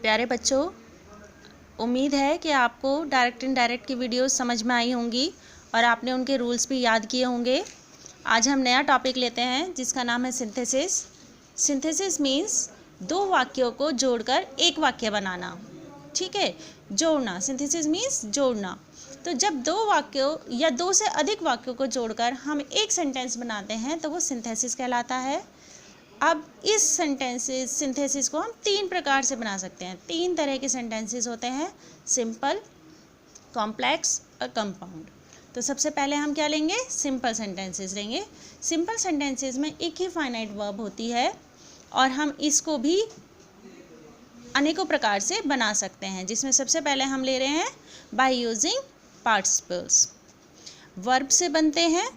प्यारे बच्चों, उम्मीद है कि आपको डायरेक्ट इनडायरेक्ट की वीडियोस समझ में आई होंगी और आपने उनके रूल्स भी याद किए होंगे। आज हम नया टॉपिक लेते हैं जिसका नाम है सिंथेसिस। सिंथेसिस मीन्स दो वाक्यों को जोड़कर एक वाक्य बनाना। ठीक है, जोड़ना। सिंथेसिस मीन्स जोड़ना। तो जब दो वाक्यों या दो से अधिक वाक्यों को जोड़कर हम एक सेंटेंस बनाते हैं तो वो सिंथेसिस कहलाता है। अब इस सिंथेसिस को हम तीन प्रकार से बना सकते हैं। तीन तरह के सेंटेंसेस होते हैं, सिंपल, कॉम्प्लेक्स और कंपाउंड। तो सबसे पहले हम क्या लेंगे, सिंपल सेंटेंसेस लेंगे। सिंपल सेंटेंसेस में एक ही फाइनाइट वर्ब होती है और हम इसको भी अनेकों प्रकार से बना सकते हैं, जिसमें सबसे पहले हम ले रहे हैं बाय यूजिंग पार्टिसिपल्स। वर्ब से बनते हैं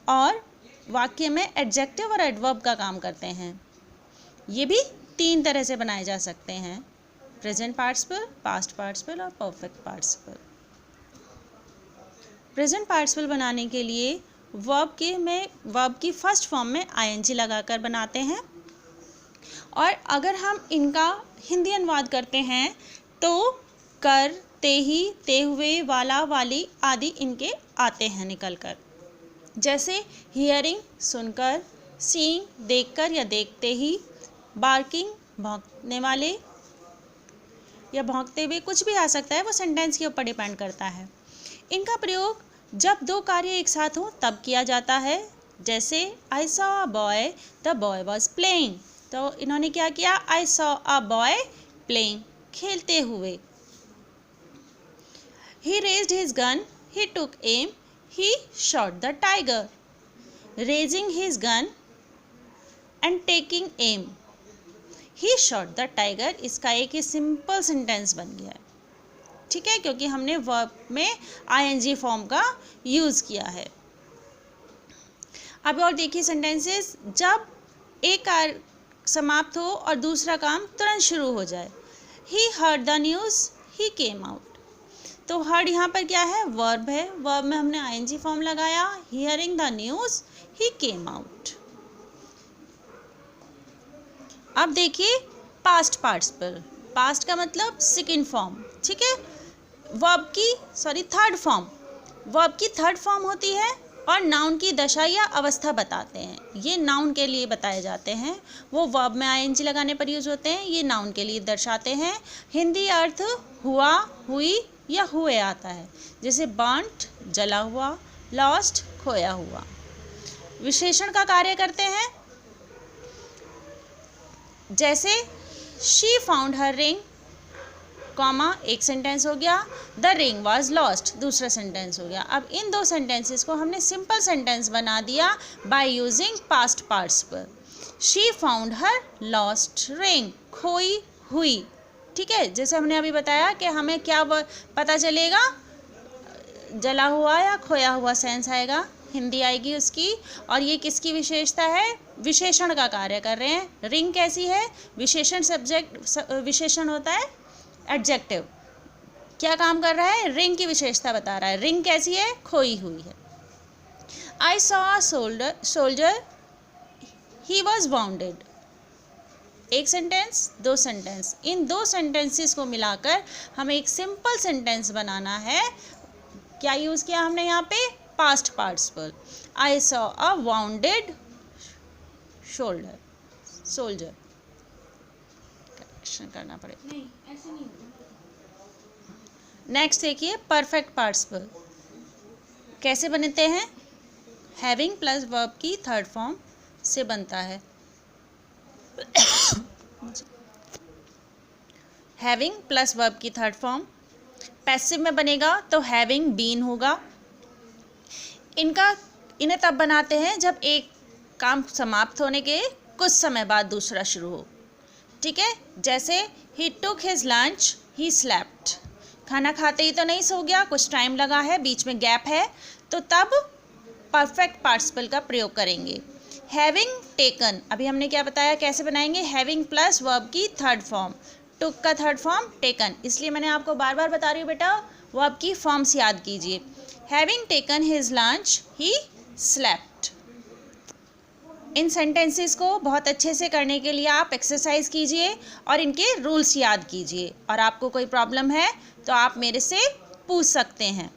और वाक्य में एडजेक्टिव और एडवर्ब का काम करते हैं। ये भी तीन तरह से बनाए जा सकते हैं, प्रेजेंट पार्टिसिपल, पास्ट पार्टिसिपल और परफेक्ट पार्टिसिपल। प्रेजेंट पार्टिसिपल बनाने के लिए वर्ब की फर्स्ट फॉर्म में आईएनजी लगाकर बनाते हैं और अगर हम इनका हिंदी अनुवाद करते हैं तो कर, ते ही, ते हुए, वाला, वाली आदि इनके आते हैं निकल कर। जैसे हियरिंग सुनकर, सीइंग देखकर या देखते ही, बार्किंग भौंकने वाले या भौंकते हुए, कुछ भी आ सकता है, वो सेंटेंस के ऊपर डिपेंड करता है। इनका प्रयोग जब दो कार्य एक साथ हों तब किया जाता है। जैसे I saw a boy, the boy was playing. तो इन्होंने क्या किया, I saw a boy playing, खेलते हुए। He raised his gun, he took aim, he shot the tiger. Raising his gun and taking aim, he shot the tiger। इसका एक ही simple sentence बन गया है। ठीक है, क्योंकि हमने वर्ब में आईएनजी फॉर्म का यूज किया है। अब और देखिए सेंटेंसेस, जब एक कार्य समाप्त हो और दूसरा काम तुरंत शुरू हो जाए। he heard the news, he came out। तो हर्ड यहाँ पर क्या है, वर्ब है। वर्ब में हमने आईएनजी फॉर्म लगाया, hearing the news, he came out. अब देखिए पास्ट पार्टिसिपल। पास्ट का मतलब सेकंड फॉर्म। ठीक है, थर्ड फॉर्म। वर्ब की थर्ड फॉर्म होती है और नाउन की दशा या अवस्था बताते हैं। ये नाउन के लिए बताए जाते हैं, वो वर्ब में आईएनजी लगाने पर यूज होते हैं। ये नाउन के लिए दर्शाते हैं। हिंदी अर्थ हुआ, हुई या हुए आता है। जैसे बर्न्ट जला हुआ, लॉस्ट खोया हुआ। विशेषण का कार्य करते हैं। जैसे she found her ring, comma एक सेंटेंस हो गया, द रिंग वाज लॉस्ट दूसरा सेंटेंस हो गया। अब इन दो सेंटेंसेस को हमने सिंपल सेंटेंस बना दिया by using past participle. She found her lost ring, खोई हुई। ठीक है, जैसे हमने अभी बताया कि हमें क्या पता चलेगा, जला हुआ या खोया हुआ सेंस आएगा, हिंदी आएगी उसकी। और ये किसकी विशेषता है, विशेषण का कार्य कर रहे हैं। रिंग कैसी है, विशेषण सब्जेक्ट, विशेषण होता है एडजेक्टिव। क्या काम कर रहा है, रिंग की विशेषता बता रहा है। रिंग कैसी है, खोई हुई है। आई saw a soldier, he was bounded. एक सेंटेंस, दो सेंटेंस, इन दो सेंटेंसेस को मिलाकर हमें एक सिंपल सेंटेंस बनाना है। क्या यूज किया हमने यहाँ पे, पास्ट पार्टिसिपल। आई सॉ अ वाउंडेड सोल्जर। करेक्शन करना पड़ेगा, नहीं ऐसे नहीं। नेक्स्ट देखिए परफेक्ट पार्टिसिपल कैसे बनते हैं। हैविंग प्लस वर्ब की थर्ड फॉर्म से बनता है। हैविंग प्लस वर्ब की थर्ड फॉर्म पैसिव में बनेगा तो हैविंग बीन होगा। इन्हें तब बनाते हैं जब एक काम समाप्त होने के कुछ समय बाद दूसरा शुरू हो। ठीक है, जैसे he took his lunch, he slept. खाना खाते ही तो नहीं सो गया, कुछ टाइम लगा है, बीच में गैप है, तो तब परफेक्ट पार्टिसिपल का प्रयोग करेंगे। हैविंग टेकन, अभी हमने क्या बताया, कैसे बनाएंगे, हैविंग प्लस वर्ब की थर्ड फॉर्म। टुक का थर्ड फॉर्म टेकन, इसलिए मैंने आपको बार बार बता रही हूँ बेटा, वर्ब की फॉर्म्स याद कीजिए। Having taken his lunch, he slept. In sentences को बहुत अच्छे से करने के लिए आप एक्सरसाइज कीजिए और इनके रूल्स याद कीजिए, और आपको कोई प्रॉब्लम है तो आप मेरे से पूछ सकते हैं।